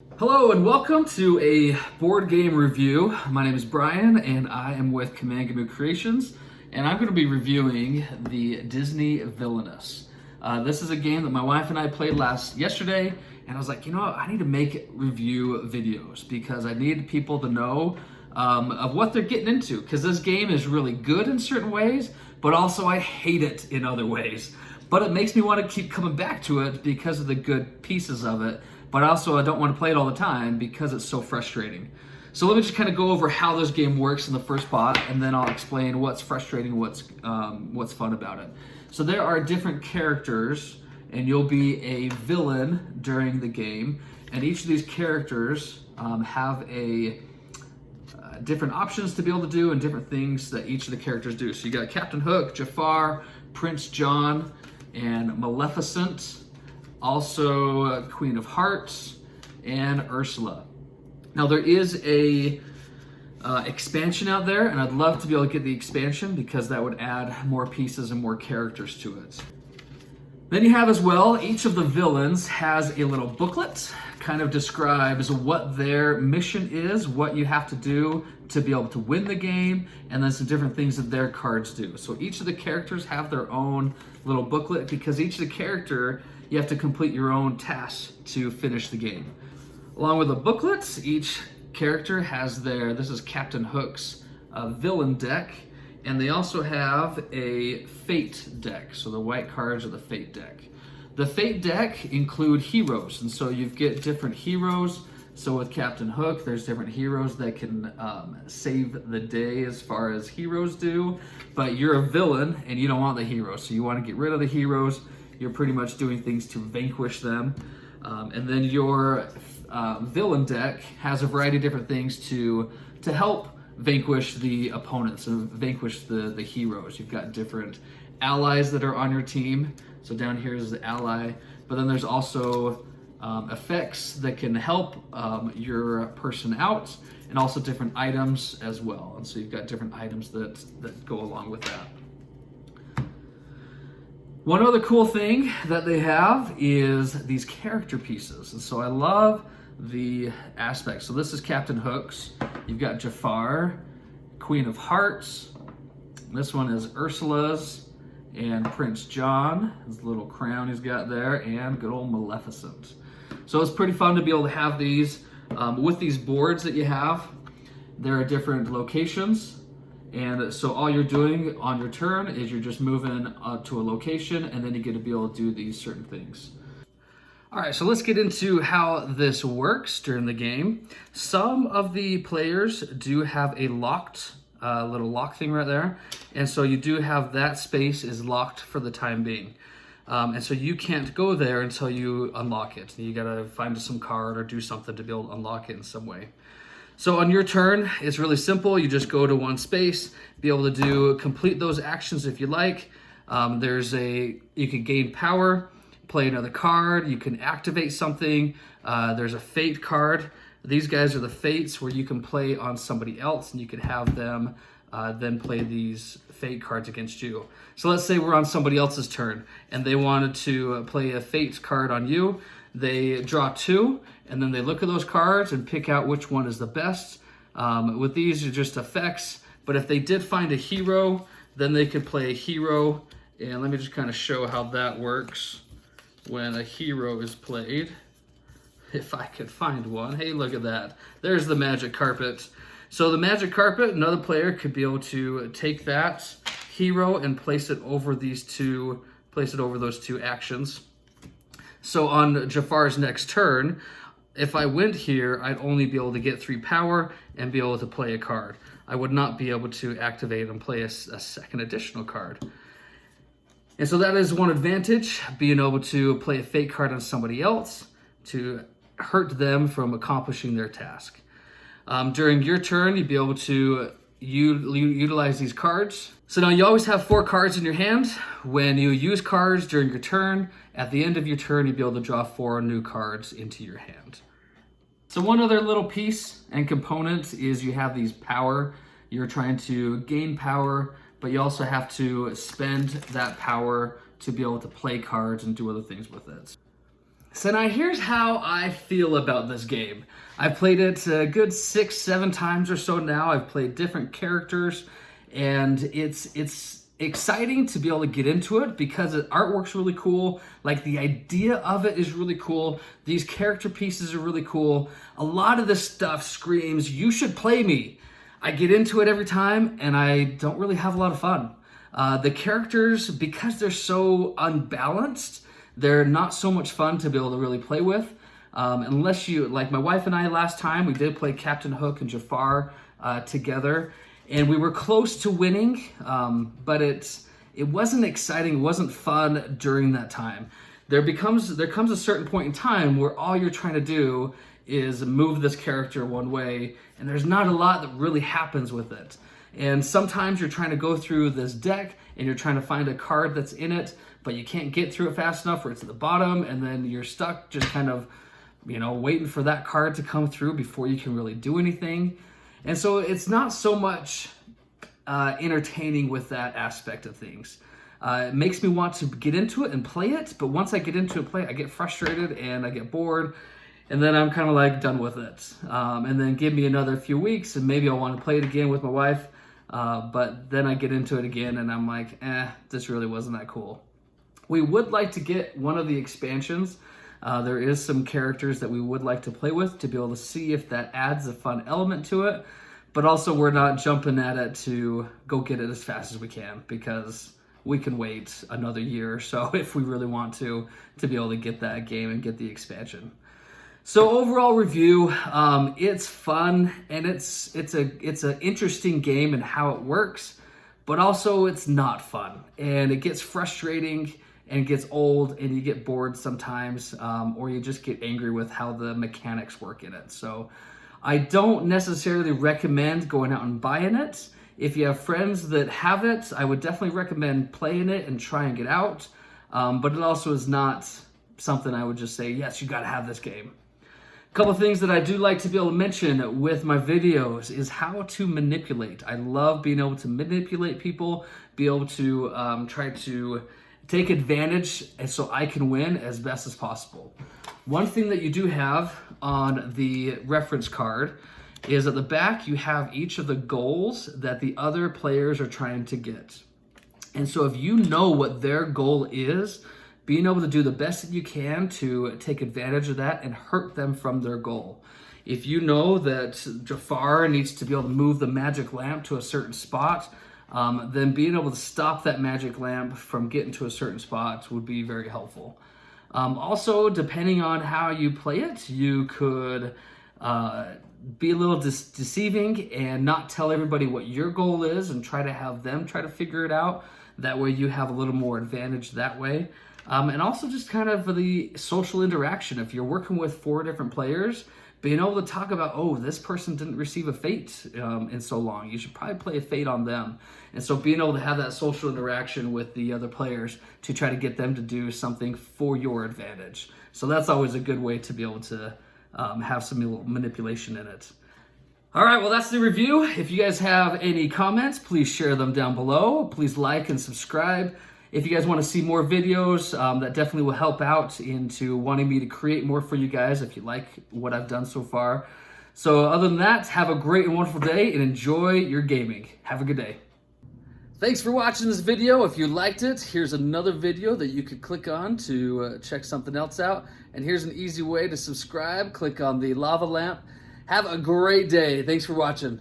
Hello and welcome to a board game review. My name is Brian and I am with Command Gamut Creations, and I'm going to be reviewing the Disney Villainous. This is a game that my wife and I played yesterday, and I was like, you know what, I need to make review videos because I need people to know of what they're getting into, because this game is really good in certain ways, but also I hate it in other ways. But it makes me want to keep coming back to it because of the good pieces of it. But also I don't want to play it all the time because it's so frustrating. So let me just kind of go over how this game works in the first pot, and then I'll explain what's frustrating, what's fun about it. So there are different characters, and you'll be a villain during the game, and each of these characters have different options to be able to do and different things that each of the characters do. So you got Captain Hook, Jafar, Prince John, and Maleficent. Also Queen of Hearts and Ursula. Now there is a expansion out there, and I'd love to be able to get the expansion because that would add more pieces and more characters to it. Then you have as well, each of the villains has a little booklet, kind of describes what their mission is, what you have to do to be able to win the game, and then some different things that their cards do. So each of the characters have their own little booklet because each of the character, you have to complete your own tasks to finish the game. Along with the booklets, each character has this is Captain Hook's villain deck, and they also have a fate deck. So the white cards are the fate deck. The fate deck include heroes, and so you get different heroes. So with Captain Hook, there's different heroes that can save the day as far as heroes do, but you're a villain and you don't want the heroes, so you want to get rid of the heroes. You're pretty much doing things to vanquish them. And then your villain deck has a variety of different things to help vanquish the opponents and vanquish the heroes. You've got different allies that are on your team. So down here is the ally, but then there's also effects that can help your person out, and also different items as well. And so you've got different items that go along with that. One other cool thing that they have is these character pieces. And so I love the aspects. So this is Captain Hook's. You've got Jafar, Queen of Hearts. This one is Ursula's, and Prince John, his little crown he's got there, and good old Maleficent. So it's pretty fun to be able to have these. With these boards that you have, there are different locations. And so all you're doing on your turn is you're just moving to a location, and then you get to be able to do these certain things. All right, so let's get into how this works during the game. Some of the players do have a locked little lock thing right there. And so you do have that space is locked for the time being. And so you can't go there until you unlock it. You gotta find some card or do something to be able to unlock it in some way. So on your turn, it's really simple. You just go to one space, be able to complete those actions if you like. You can gain power, play another card, you can activate something. There's a fate card. These guys are the fates where you can play on somebody else, and you can have them then play these fate cards against you. So let's say we're on somebody else's turn and they wanted to play a fate card on you. They draw two, and then they look at those cards and pick out which one is the best. With these are just effects, but if they did find a hero, then they could play a hero. And let me just kind of show how that works when a hero is played. If I could find one. Hey, look at that. There's the magic carpet. So the magic carpet, another player could be able to take that hero and place it over those two actions. So on Jafar's next turn, if I went here, I'd only be able to get 3 power and be able to play a card. I would not be able to activate and play a second additional card. And so that is one advantage, being able to play a fate card on somebody else to hurt them from accomplishing their task. During your turn, you'd be able to utilize these cards. So now you always have 4 cards in your hand. When you use cards during your turn, at the end of your turn, you'd be able to draw 4 new cards into your hand. So one other little piece and component is you have these power. You're trying to gain power, but you also have to spend that power to be able to play cards and do other things with it. So now here's how I feel about this game. I've played it a good 6-7 times or so now. I've played different characters, and it's exciting to be able to get into it because the artwork's really cool. Like, the idea of it is really cool. These character pieces are really cool. A lot of this stuff screams, you should play me. I get into it every time, and I don't really have a lot of fun. The characters, because they're so unbalanced, they're not so much fun to be able to really play with. Unless you, like my wife and I last time, we did play Captain Hook and Jafar together, and we were close to winning, but it wasn't exciting, it wasn't fun during that time. There comes a certain point in time where all you're trying to do is move this character one way, and there's not a lot that really happens with it. And sometimes you're trying to go through this deck and you're trying to find a card that's in it, but you can't get through it fast enough, or it's at the bottom, and then you're stuck just kind of, waiting for that card to come through before you can really do anything. And so it's not so much entertaining with that aspect of things. It makes me want to get into it and play it, but once I get into it, I get frustrated and I get bored, and then I'm kind of like done with it. And then give me another few weeks and maybe I'll want to play it again with my wife, but then I get into it again and I'm like, this really wasn't that cool. We would like to get one of the expansions. There is some characters that we would like to play with to be able to see if that adds a fun element to it, but also we're not jumping at it to go get it as fast as we can, because we can wait another year or so if we really want to be able to get that game and get the expansion. So overall review, it's fun, and it's an interesting game in how it works, but also it's not fun, and it gets frustrating and gets old, and you get bored sometimes, or you just get angry with how the mechanics work in it. So I don't necessarily recommend going out and buying it. If you have friends that have it, I would definitely recommend playing it and try and get out, but it also is not something I would just say, yes, you gotta have this game. A couple of things that I do like to be able to mention with my videos is how to manipulate. I love being able to manipulate people, be able to try to take advantage so I can win as best as possible. One thing that you do have on the reference card is at the back you have each of the goals that the other players are trying to get. And so if you know what their goal is, being able to do the best that you can to take advantage of that and hurt them from their goal. If you know that Jafar needs to be able to move the magic lamp to a certain spot, then being able to stop that magic lamp from getting to a certain spot would be very helpful. Also, depending on how you play it, you could be a little deceiving and not tell everybody what your goal is and try to have them try to figure it out. That way you have a little more advantage that way. And also just kind of the social interaction. If you're working with 4 different players, being able to talk about, oh, this person didn't receive a fate in so long, you should probably play a fate on them. And so being able to have that social interaction with the other players to try to get them to do something for your advantage. So that's always a good way to be able to have some manipulation in it. All right, well, that's the review. If you guys have any comments, please share them down below. Please like and subscribe. If you guys want to see more videos, that definitely will help out into wanting me to create more for you guys if you like what I've done so far. So other than that, have a great and wonderful day and enjoy your gaming. Have a good day. Thanks for watching this video. If you liked it, here's another video that you could click on to check something else out. And here's an easy way to subscribe. Click on the lava lamp. Have a great day. Thanks for watching.